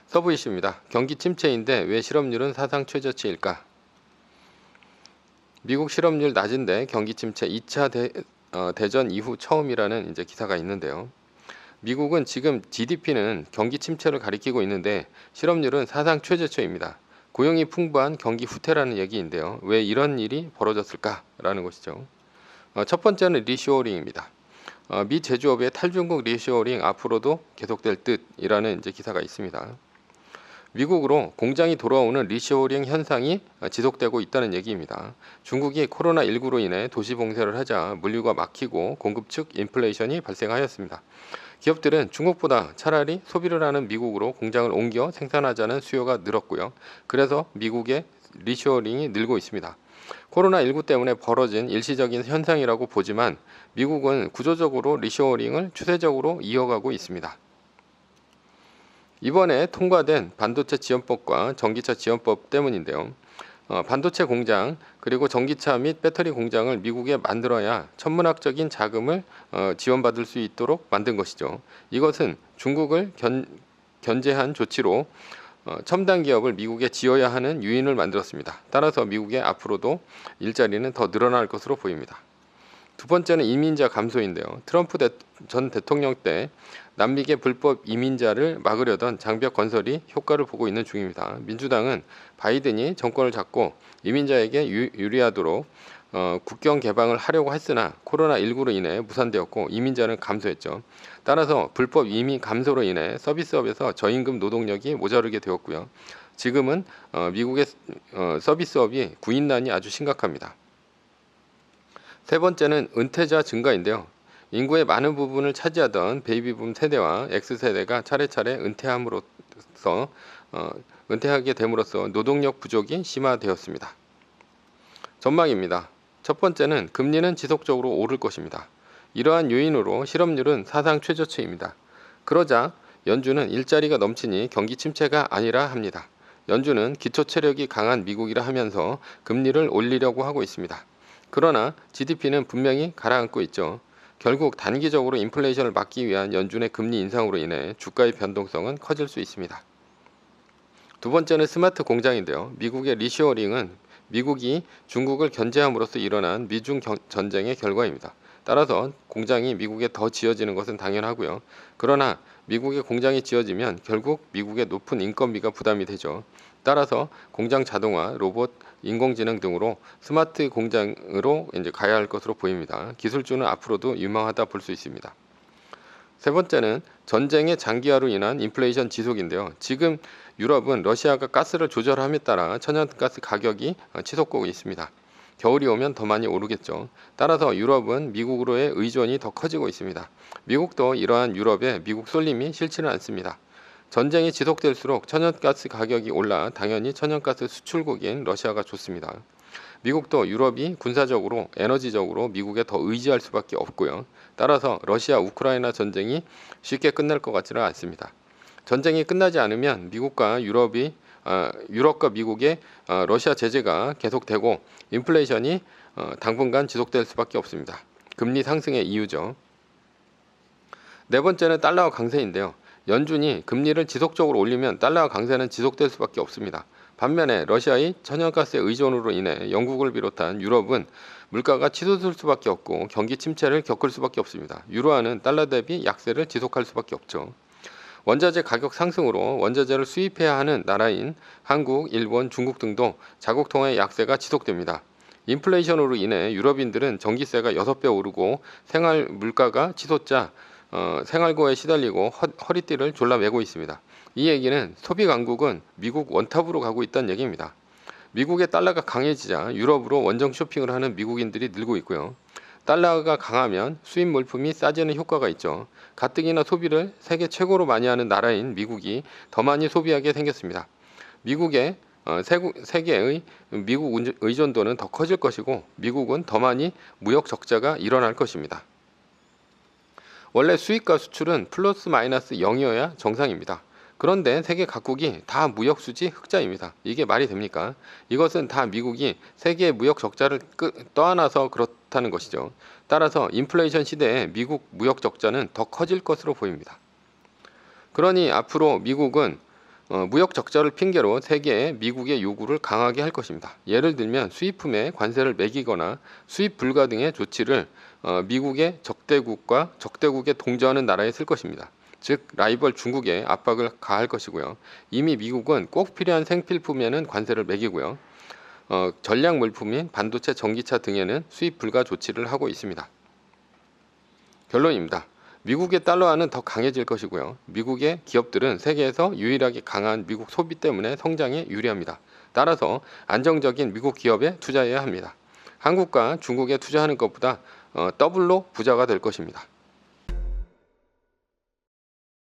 서브 이슈입니다. 경기 침체인데 왜 실업률은 사상 최저치일까? 미국 실업률 낮은데 경기 침체 2차 대전 이후 처음이라는 이제 기사가 있는데요. 미국은 지금 GDP는 경기 침체를 가리키고 있는데 실업률은 사상 최저치입니다. 고용이 풍부한 경기 후퇴라는 얘기인데요. 왜 이런 일이 벌어졌을까라는 것이죠. 첫 번째는 리쇼어링입니다. 미 제조업의 탈중국 리쇼어링 앞으로도 계속될 듯이라는 이제 기사가 있습니다. 미국으로 공장이 돌아오는 리쇼어링 현상이 지속되고 있다는 얘기입니다. 중국이 코로나19로 인해 도시 봉쇄를 하자 물류가 막히고 공급 측 인플레이션이 발생하였습니다. 기업들은 중국보다 차라리 소비를 하는 미국으로 공장을 옮겨 생산하자는 수요가 늘었고요. 그래서 미국의 리쇼어링이 늘고 있습니다. 코로나19 때문에 벌어진 일시적인 현상이라고 보지만 미국은 구조적으로 리쇼어링을 추세적으로 이어가고 있습니다. 이번에 통과된 반도체 지원법과 전기차 지원법 때문인데요. 반도체 공장 그리고 전기차 및 배터리 공장을 미국에 만들어야 천문학적인 자금을 지원받을 수 있도록 만든 것이죠. 이것은 중국을 견제한 조치로 첨단 기업을 미국에 지어야 하는 유인을 만들었습니다. 따라서 미국의 앞으로도 일자리는 더 늘어날 것으로 보입니다. 두 번째는 이민자 감소인데요. 트럼프 전 대통령 때 남미계 불법 이민자를 막으려던 장벽 건설이 효과를 보고 있는 중입니다. 민주당은 바이든이 정권을 잡고 이민자에게 유리하도록 국경 개방을 하려고 했으나 코로나19로 인해 무산되었고 이민자는 감소했죠. 따라서 불법 이민 감소로 인해 서비스업에서 저임금 노동력이 모자르게 되었고요. 지금은 미국의 서비스업이 구인난이 아주 심각합니다. 세 번째는 은퇴자 증가인데요. 인구의 많은 부분을 차지하던 베이비붐 세대와 X세대가 차례차례 은퇴하게 됨으로써 노동력 부족이 심화되었습니다. 전망입니다. 첫 번째는 금리는 지속적으로 오를 것입니다. 이러한 요인으로 실업률은 사상 최저치입니다. 그러자 연준은 일자리가 넘치니 경기 침체가 아니라 합니다. 연준은 기초 체력이 강한 미국이라 하면서 금리를 올리려고 하고 있습니다. 그러나 GDP는 분명히 가라앉고 있죠. 결국 단기적으로 인플레이션을 막기 위한 연준의 금리 인상으로 인해 주가의 변동성은 커질 수 있습니다. 두 번째는 스마트 공장인데요. 미국의 리쇼어링은 미국이 중국을 견제함으로써 일어난 미중 전쟁의 결과입니다. 따라서 공장이 미국에 더 지어지는 것은 당연하고요. 그러나 미국의 공장이 지어지면 결국 미국의 높은 인건비가 부담이 되죠. 따라서 공장 자동화, 로봇, 인공지능 등으로 스마트 공장으로 이제 가야 할 것으로 보입니다. 기술주는 앞으로도 유망하다 볼 수 있습니다. 세 번째는 전쟁의 장기화로 인한 인플레이션 지속인데요. 지금 유럽은 러시아가 가스를 조절함에 따라 천연가스 가격이 치솟고 있습니다. 겨울이 오면 더 많이 오르겠죠. 따라서 유럽은 미국으로의 의존이 더 커지고 있습니다. 미국도 이러한 유럽에 미국 쏠림이 싫지는 않습니다. 전쟁이 지속될수록 천연가스 가격이 올라 당연히 천연가스 수출국인 러시아가 좋습니다. 미국도 유럽이 군사적으로 에너지적으로 미국에 더 의지할 수밖에 없고요. 따라서 러시아 우크라이나 전쟁이 쉽게 끝날 것 같지는 않습니다. 전쟁이 끝나지 않으면 유럽과 미국의 러시아 제재가 계속되고 인플레이션이 당분간 지속될 수밖에 없습니다. 금리 상승의 이유죠. 네 번째는 달러화 강세인데요. 연준이 금리를 지속적으로 올리면 달러화 강세는 지속될 수밖에 없습니다. 반면에 러시아의 천연가스의 의존으로 인해 영국을 비롯한 유럽은 물가가 치솟을 수밖에 없고 경기 침체를 겪을 수밖에 없습니다. 유로화는 달러 대비 약세를 지속할 수밖에 없죠. 원자재 가격 상승으로 원자재를 수입해야 하는 나라인 한국, 일본, 중국 등도 자국 통화의 약세가 지속됩니다. 인플레이션으로 인해 유럽인들은 전기세가 6배 오르고 생활 물가가 치솟자 생활고에 시달리고 허리띠를 졸라매고 있습니다. 이 얘기는 소비 강국은 미국 원탑으로 가고 있다는 얘기입니다. 미국의 달러가 강해지자 유럽으로 원정 쇼핑을 하는 미국인들이 늘고 있고요. 달러가 강하면 수입 물품이 싸지는 효과가 있죠. 가뜩이나 소비를 세계 최고로 많이 하는 나라인 미국이 더 많이 소비하게 생겼습니다. 세계의 미국 의존도는 더 커질 것이고 미국은 더 많이 무역 적자가 일어날 것입니다. 원래 수입과 수출은 플러스 마이너스 0이어야 정상입니다. 그런데 세계 각국이 다 무역 수지 흑자입니다. 이게 말이 됩니까? 이것은 다 미국이 세계의 무역 적자를 떠안아서 그렇다는 것이죠. 따라서 인플레이션 시대에 미국 무역 적자는 더 커질 것으로 보입니다. 그러니 앞으로 미국은 무역 적자를 핑계로 세계에 미국의 요구를 강하게 할 것입니다. 예를 들면 수입품에 관세를 매기거나 수입 불가 등의 조치를 미국의 적대국과 적대국에 동조하는 나라에 쓸 것입니다. 즉 라이벌 중국에 압박을 가할 것이고요. 이미 미국은 꼭 필요한 생필품에는 관세를 매기고요. 전략 물품인 반도체, 전기차 등에는 수입 불가 조치를 하고 있습니다. 결론입니다. 미국의 달러화는 더 강해질 것이고요. 미국의 기업들은 세계에서 유일하게 강한 미국 소비 때문에 성장에 유리합니다. 따라서 안정적인 미국 기업에 투자해야 합니다. 한국과 중국에 투자하는 것보다 더블로 부자가 될 것입니다.